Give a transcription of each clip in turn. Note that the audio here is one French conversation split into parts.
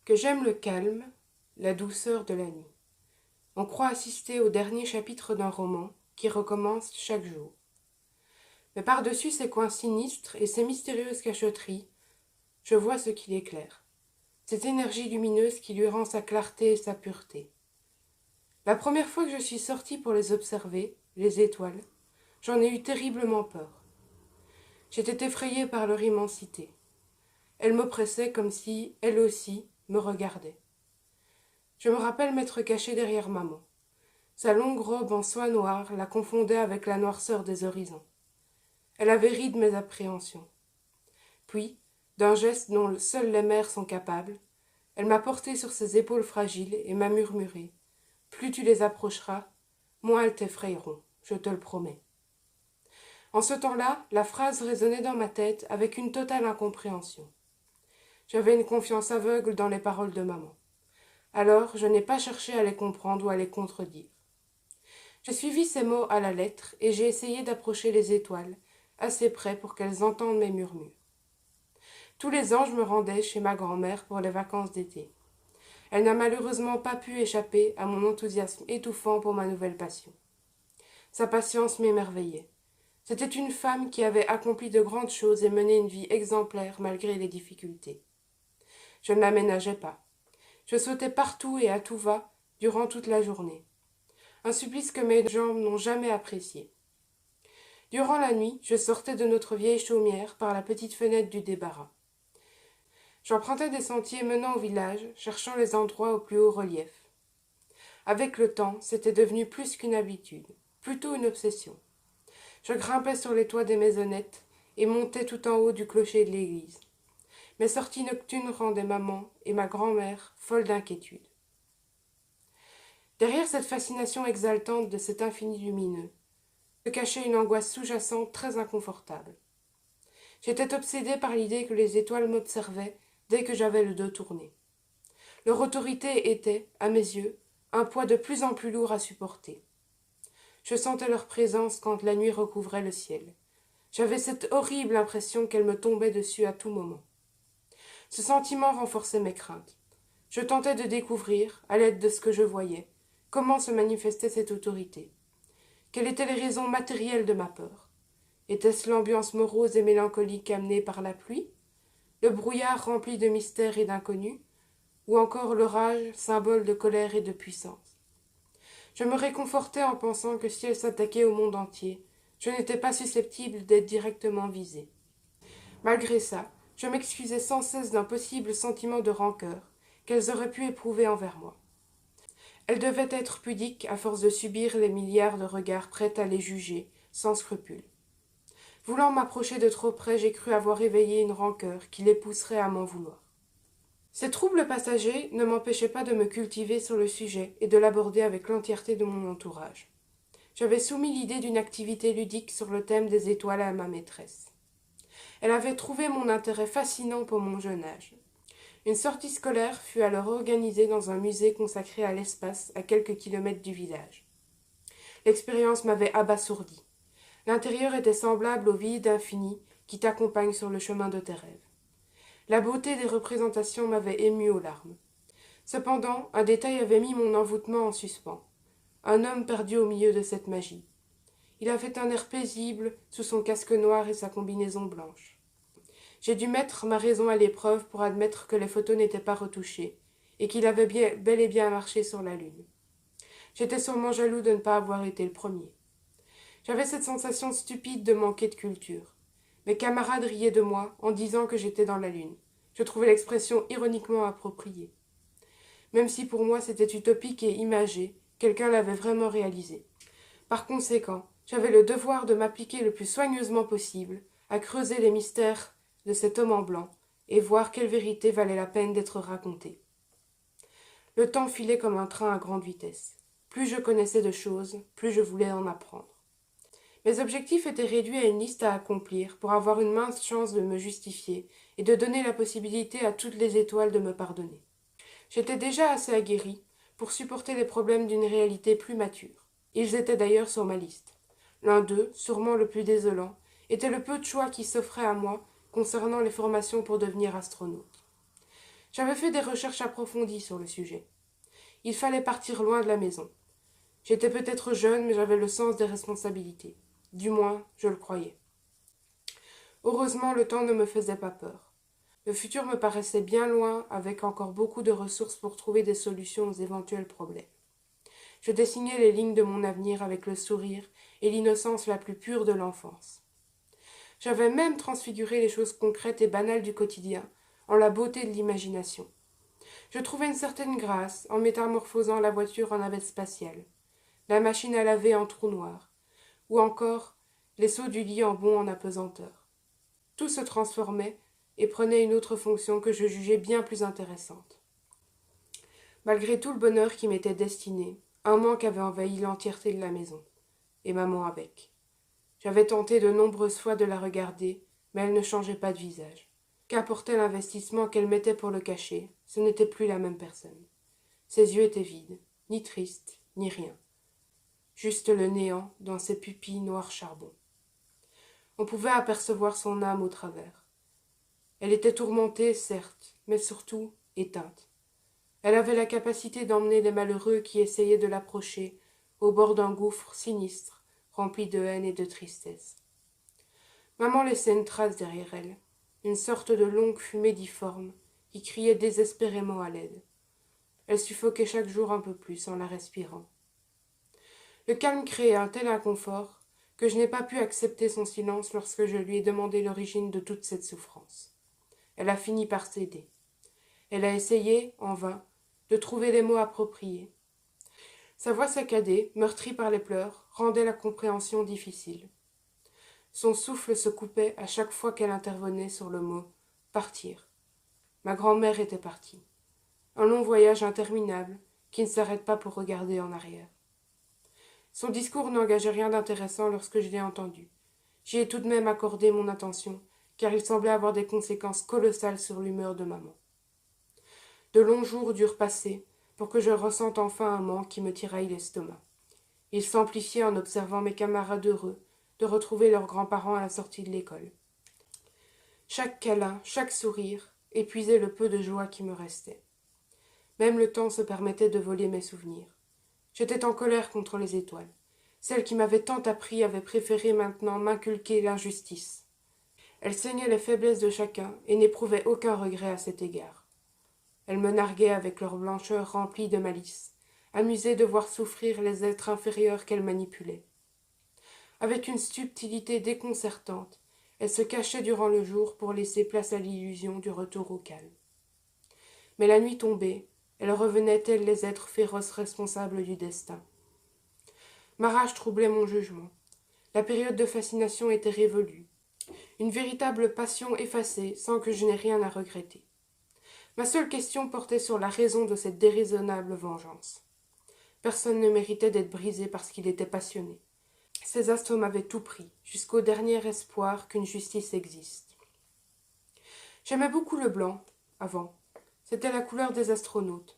que j'aime le calme, la douceur de la nuit. On croit assister au dernier chapitre d'un roman qui recommence chaque jour. Mais par-dessus ces coins sinistres et ces mystérieuses cachotteries, je vois ce qui l'éclaire, cette énergie lumineuse qui lui rend sa clarté et sa pureté. La première fois que je suis sortie pour les observer, les étoiles, j'en ai eu terriblement peur. J'étais effrayée par leur immensité. Elles m'oppressaient comme si, elles aussi, me regardaient. Je me rappelle m'être cachée derrière maman. Sa longue robe en soie noire la confondait avec la noirceur des horizons. Elle avait ri de mes appréhensions. Puis, d'un geste dont seules les mères sont capables, elle m'a porté sur ses épaules fragiles et m'a murmuré « Plus tu les approcheras, moins elles t'effrayeront, je te le promets. » En ce temps-là, la phrase résonnait dans ma tête avec une totale incompréhension. J'avais une confiance aveugle dans les paroles de maman. Alors, je n'ai pas cherché à les comprendre ou à les contredire. J'ai suivi ces mots à la lettre et j'ai essayé d'approcher les étoiles, assez près pour qu'elles entendent mes murmures. Tous les ans, je me rendais chez ma grand-mère pour les vacances d'été. Elle n'a malheureusement pas pu échapper à mon enthousiasme étouffant pour ma nouvelle passion. Sa patience m'émerveillait. C'était une femme qui avait accompli de grandes choses et mené une vie exemplaire malgré les difficultés. Je ne la ménageais pas. Je sautais partout et à tout va durant toute la journée. Un supplice que mes jambes n'ont jamais apprécié. Durant la nuit, je sortais de notre vieille chaumière par la petite fenêtre du débarras. J'empruntais des sentiers menant au village, cherchant les endroits au plus haut relief. Avec le temps, c'était devenu plus qu'une habitude, plutôt une obsession. Je grimpais sur les toits des maisonnettes et montais tout en haut du clocher de l'église. Mes sorties nocturnes rendaient maman et ma grand-mère folles d'inquiétude. Derrière cette fascination exaltante de cet infini lumineux, se cachait une angoisse sous-jacente très inconfortable. J'étais obsédée par l'idée que les étoiles m'observaient dès que j'avais le dos tourné. Leur autorité était, à mes yeux, un poids de plus en plus lourd à supporter. Je sentais leur présence quand la nuit recouvrait le ciel. J'avais cette horrible impression qu'elles me tombaient dessus à tout moment. Ce sentiment renforçait mes craintes. Je tentais de découvrir, à l'aide de ce que je voyais, comment se manifestait cette autorité. Quelles étaient les raisons matérielles de ma peur? Était-ce l'ambiance morose et mélancolique amenée par la pluie? Le brouillard rempli de mystères et d'inconnus? Ou encore l'orage, symbole de colère et de puissance? Je me réconfortais en pensant que si elle s'attaquait au monde entier, je n'étais pas susceptible d'être directement visée. Malgré ça, je m'excusais sans cesse d'un possible sentiment de rancœur qu'elles auraient pu éprouver envers moi. Elles devaient être pudiques à force de subir les milliards de regards prêts à les juger, sans scrupule. Voulant m'approcher de trop près, j'ai cru avoir éveillé une rancœur qui les pousserait à m'en vouloir. Ces troubles passagers ne m'empêchaient pas de me cultiver sur le sujet et de l'aborder avec l'entièreté de mon entourage. J'avais soumis l'idée d'une activité ludique sur le thème des étoiles à ma maîtresse. Elle avait trouvé mon intérêt fascinant pour mon jeune âge. Une sortie scolaire fut alors organisée dans un musée consacré à l'espace à quelques kilomètres du village. L'expérience m'avait abasourdi. L'intérieur était semblable au vide infini qui t'accompagne sur le chemin de tes rêves. La beauté des représentations m'avait ému aux larmes. Cependant, un détail avait mis mon envoûtement en suspens. Un homme perdu au milieu de cette magie. Il avait un air paisible sous son casque noir et sa combinaison blanche. J'ai dû mettre ma raison à l'épreuve pour admettre que les photos n'étaient pas retouchées et qu'il avait bel et bien marché sur la lune. J'étais sûrement jaloux de ne pas avoir été le premier. J'avais cette sensation stupide de manquer de culture. Mes camarades riaient de moi en disant que j'étais dans la lune. Je trouvais l'expression ironiquement appropriée. Même si pour moi c'était utopique et imagé, quelqu'un l'avait vraiment réalisé. Par conséquent, j'avais le devoir de m'appliquer le plus soigneusement possible à creuser les mystères de cet homme en blanc et voir quelle vérité valait la peine d'être racontée. Le temps filait comme un train à grande vitesse. Plus je connaissais de choses, plus je voulais en apprendre. Mes objectifs étaient réduits à une liste à accomplir pour avoir une mince chance de me justifier et de donner la possibilité à toutes les étoiles de me pardonner. J'étais déjà assez aguerri pour supporter les problèmes d'une réalité plus mature. Ils étaient d'ailleurs sur ma liste. L'un d'eux, sûrement le plus désolant, était le peu de choix qui s'offrait à moi concernant les formations pour devenir astronaute. J'avais fait des recherches approfondies sur le sujet. Il fallait partir loin de la maison. J'étais peut-être jeune, mais j'avais le sens des responsabilités. Du moins, je le croyais. Heureusement, le temps ne me faisait pas peur. Le futur me paraissait bien loin, avec encore beaucoup de ressources pour trouver des solutions aux éventuels problèmes. Je dessinais les lignes de mon avenir avec le sourire et l'innocence la plus pure de l'enfance. J'avais même transfiguré les choses concrètes et banales du quotidien en la beauté de l'imagination. Je trouvais une certaine grâce en métamorphosant la voiture en navette spatiale, la machine à laver en trou noir, ou encore les seaux du lit en bond en apesanteur. Tout se transformait et prenait une autre fonction que je jugeais bien plus intéressante. Malgré tout le bonheur qui m'était destiné, un manque avait envahi l'entièreté de la maison, et maman avec. J'avais tenté de nombreuses fois de la regarder, mais elle ne changeait pas de visage. Qu'importait l'investissement qu'elle mettait pour le cacher, ce n'était plus la même personne. Ses yeux étaient vides, ni tristes, ni rien. Juste le néant dans ses pupilles noires charbon. On pouvait apercevoir son âme au travers. Elle était tourmentée, certes, mais surtout éteinte. Elle avait la capacité d'emmener les malheureux qui essayaient de l'approcher au bord d'un gouffre sinistre, rempli de haine et de tristesse. Maman laissait une trace derrière elle, une sorte de longue fumée difforme qui criait désespérément à l'aide. Elle suffoquait chaque jour un peu plus en la respirant. Le calme créait un tel inconfort que je n'ai pas pu accepter son silence lorsque je lui ai demandé l'origine de toute cette souffrance. Elle a fini par céder. Elle a essayé, en vain, de trouver les mots appropriés. Sa voix saccadée, meurtrie par les pleurs, rendait la compréhension difficile. Son souffle se coupait à chaque fois qu'elle intervenait sur le mot « partir ». Ma grand-mère était partie. Un long voyage interminable qui ne s'arrête pas pour regarder en arrière. Son discours n'engageait rien d'intéressant lorsque je l'ai entendu. J'y ai tout de même accordé mon attention, car il semblait avoir des conséquences colossales sur l'humeur de maman. De longs jours durent passer pour que je ressente enfin un manque qui me tiraille l'estomac. Il s'amplifiait en observant mes camarades heureux de retrouver leurs grands-parents à la sortie de l'école. Chaque câlin, chaque sourire épuisait le peu de joie qui me restait. Même le temps se permettait de voler mes souvenirs. J'étais en colère contre les étoiles. Celle qui m'avait tant appris avait préféré maintenant m'inculquer l'injustice. Elle saignait les faiblesses de chacun et n'éprouvait aucun regret à cet égard. Elles me narguaient avec leur blancheur remplie de malice, amusée de voir souffrir les êtres inférieurs qu'elles manipulaient. Avec une subtilité déconcertante, elles se cachaient durant le jour pour laisser place à l'illusion du retour au calme. Mais la nuit tombée, elles revenaient telles les êtres féroces responsables du destin. Ma rage troublait mon jugement. La période de fascination était révolue. Une véritable passion effacée sans que je n'aie rien à regretter. Ma seule question portait sur la raison de cette déraisonnable vengeance. Personne ne méritait d'être brisé parce qu'il était passionné. Ces astres m'avaient tout pris, jusqu'au dernier espoir qu'une justice existe. J'aimais beaucoup le blanc, avant. C'était la couleur des astronautes.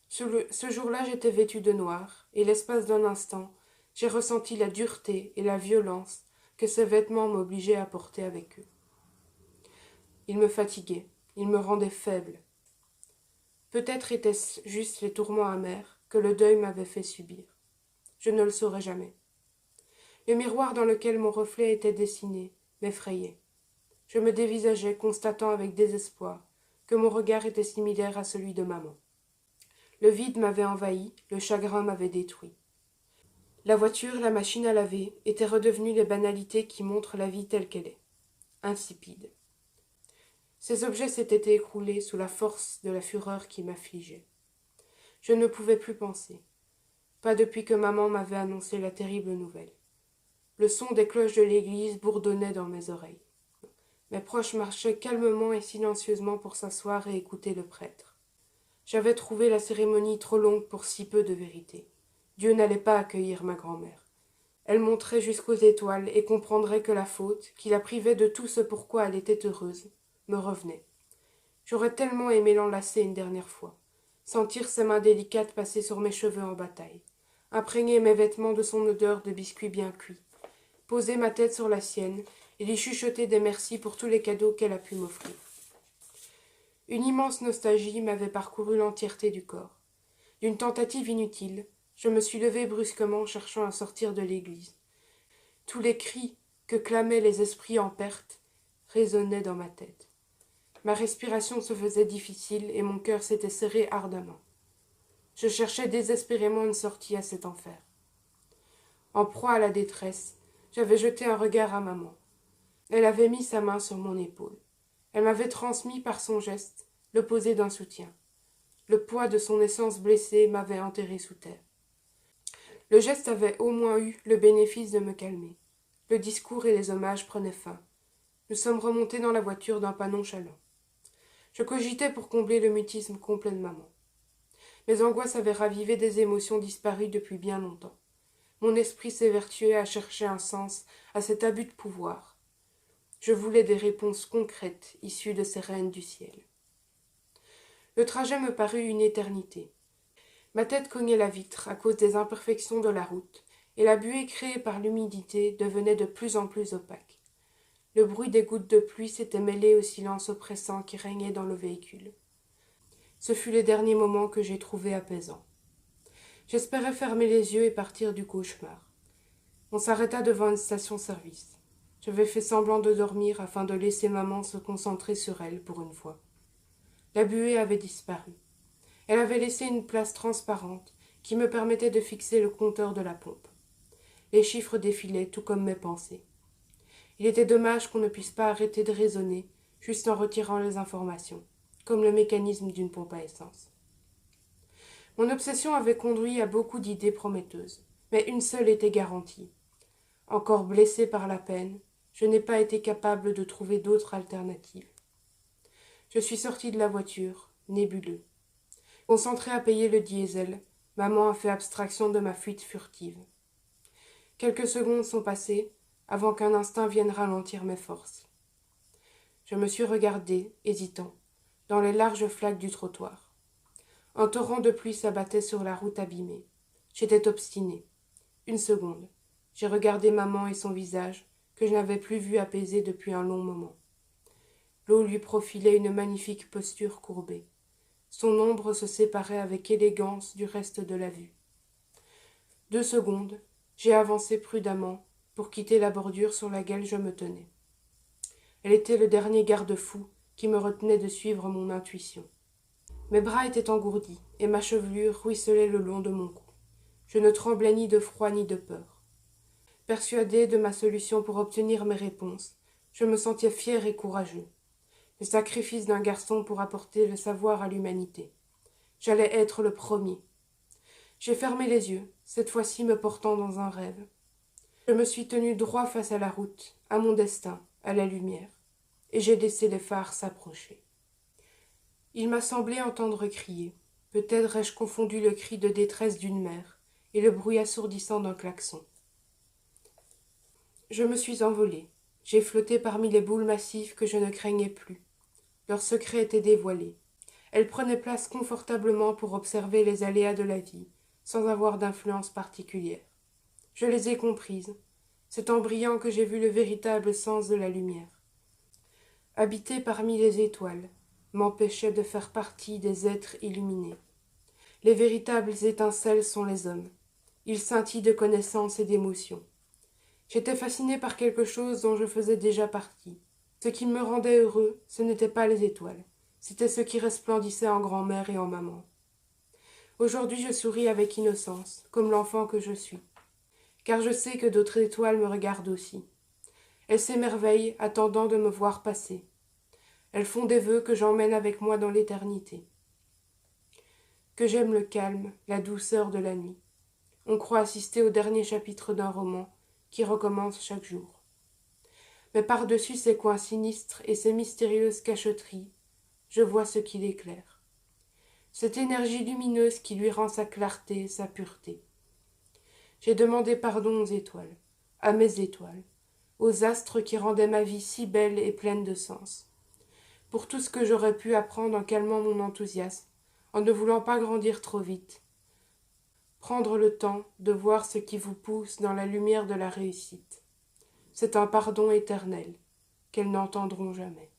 Ce jour-là, j'étais vêtue de noir, et l'espace d'un instant, j'ai ressenti la dureté et la violence que ces vêtements m'obligeaient à porter avec eux. Ils me fatiguaient, ils me rendaient faible. Peut-être étaient-ce juste les tourments amers que le deuil m'avait fait subir. Je ne le saurais jamais. Le miroir dans lequel mon reflet était dessiné m'effrayait. Je me dévisageais, constatant avec désespoir que mon regard était similaire à celui de maman. Le vide m'avait envahi, le chagrin m'avait détruit. La voiture, la machine à laver étaient redevenues les banalités qui montrent la vie telle qu'elle est, insipide. Ces objets s'étaient écroulés sous la force de la fureur qui m'affligeait. Je ne pouvais plus penser, pas depuis que maman m'avait annoncé la terrible nouvelle. Le son des cloches de l'église bourdonnait dans mes oreilles. Mes proches marchaient calmement et silencieusement pour s'asseoir et écouter le prêtre. J'avais trouvé la cérémonie trop longue pour si peu de vérité. Dieu n'allait pas accueillir ma grand-mère. Elle monterait jusqu'aux étoiles et comprendrait que la faute, qui la privait de tout ce pourquoi elle était heureuse, me revenait. J'aurais tellement aimé l'enlacer une dernière fois, sentir ses mains délicates passer sur mes cheveux en bataille, imprégner mes vêtements de son odeur de biscuits bien cuits, poser ma tête sur la sienne et lui chuchoter des merci pour tous les cadeaux qu'elle a pu m'offrir. Une immense nostalgie m'avait parcouru l'entièreté du corps. D'une tentative inutile, je me suis levée brusquement cherchant à sortir de l'église. Tous les cris que clamaient les esprits en perte résonnaient dans ma tête. Ma respiration se faisait difficile et mon cœur s'était serré ardemment. Je cherchais désespérément une sortie à cet enfer. En proie à la détresse, j'avais jeté un regard à maman. Elle avait mis sa main sur mon épaule. Elle m'avait transmis par son geste le posé d'un soutien. Le poids de son essence blessée m'avait enterré sous terre. Le geste avait au moins eu le bénéfice de me calmer. Le discours et les hommages prenaient fin. Nous sommes remontés dans la voiture d'un pas nonchalant. Je cogitais pour combler le mutisme complet de maman. Mes angoisses avaient ravivé des émotions disparues depuis bien longtemps. Mon esprit s'évertuait à chercher un sens à cet abus de pouvoir. Je voulais des réponses concrètes issues de ces reines du ciel. Le trajet me parut une éternité. Ma tête cognait la vitre à cause des imperfections de la route, et la buée créée par l'humidité devenait de plus en plus opaque. Le bruit des gouttes de pluie s'était mêlé au silence oppressant qui régnait dans le véhicule. Ce fut les derniers moments que j'ai trouvés apaisants. J'espérais fermer les yeux et partir du cauchemar. On s'arrêta devant une station-service. J'avais fait semblant de dormir afin de laisser maman se concentrer sur elle pour une fois. La buée avait disparu. Elle avait laissé une place transparente qui me permettait de fixer le compteur de la pompe. Les chiffres défilaient tout comme mes pensées. Il était dommage qu'on ne puisse pas arrêter de raisonner juste en retirant les informations, comme le mécanisme d'une pompe à essence. Mon obsession avait conduit à beaucoup d'idées prometteuses, mais une seule était garantie. Encore blessée par la peine, je n'ai pas été capable de trouver d'autres alternatives. Je suis sortie de la voiture, nébuleux. Concentrée à payer le diesel, maman a fait abstraction de ma fuite furtive. Quelques secondes sont passées avant qu'un instinct vienne ralentir mes forces. Je me suis regardée, hésitant, dans les larges flaques du trottoir. Un torrent de pluie s'abattait sur la route abîmée. J'étais obstinée. Une seconde. J'ai regardé maman et son visage, que je n'avais plus vu apaisé depuis un long moment. L'eau lui profilait une magnifique posture courbée. Son ombre se séparait avec élégance du reste de la vue. 2 secondes, j'ai avancé prudemment pour quitter la bordure sur laquelle je me tenais. Elle était le dernier garde-fou qui me retenait de suivre mon intuition. Mes bras étaient engourdis et ma chevelure ruisselait le long de mon cou. Je ne tremblais ni de froid ni de peur. Persuadé de ma solution pour obtenir mes réponses, je me sentais fier et courageux. Le sacrifice d'un garçon pour apporter le savoir à l'humanité. J'allais être le premier. J'ai fermé les yeux, cette fois-ci me portant dans un rêve. Je me suis tenu droit face à la route, à mon destin, à la lumière, et j'ai laissé les phares s'approcher. Il m'a semblé entendre crier. Peut-être ai-je confondu le cri de détresse d'une mère et le bruit assourdissant d'un klaxon. Je me suis envolée. J'ai flotté parmi les boules massives que je ne craignais plus. Leur secret était dévoilé. Elles prenaient place confortablement pour observer les aléas de la vie, sans avoir d'influence particulière. Je les ai comprises. C'est en brillant que j'ai vu le véritable sens de la lumière. Habiter parmi les étoiles m'empêchait de faire partie des êtres illuminés. Les véritables étincelles sont les hommes. Ils scintillent de connaissances et d'émotions. J'étais fascinée par quelque chose dont je faisais déjà partie. Ce qui me rendait heureux, ce n'était pas les étoiles, c'était ce qui resplendissait en grand-mère et en maman. Aujourd'hui je souris avec innocence, comme l'enfant que je suis, car je sais que d'autres étoiles me regardent aussi. Elles s'émerveillent, attendant de me voir passer. Elles font des vœux que j'emmène avec moi dans l'éternité. Que j'aime le calme, la douceur de la nuit. On croit assister au dernier chapitre d'un roman qui recommence chaque jour. Mais par-dessus ces coins sinistres et ces mystérieuses cacheteries, je vois ce qui l'éclaire. Cette énergie lumineuse qui lui rend sa clarté, sa pureté. J'ai demandé pardon aux étoiles, à mes étoiles, aux astres qui rendaient ma vie si belle et pleine de sens. Pour tout ce que j'aurais pu apprendre en calmant mon enthousiasme, en ne voulant pas grandir trop vite. Prendre le temps de voir ce qui vous pousse dans la lumière de la réussite. C'est un pardon éternel qu'elles n'entendront jamais.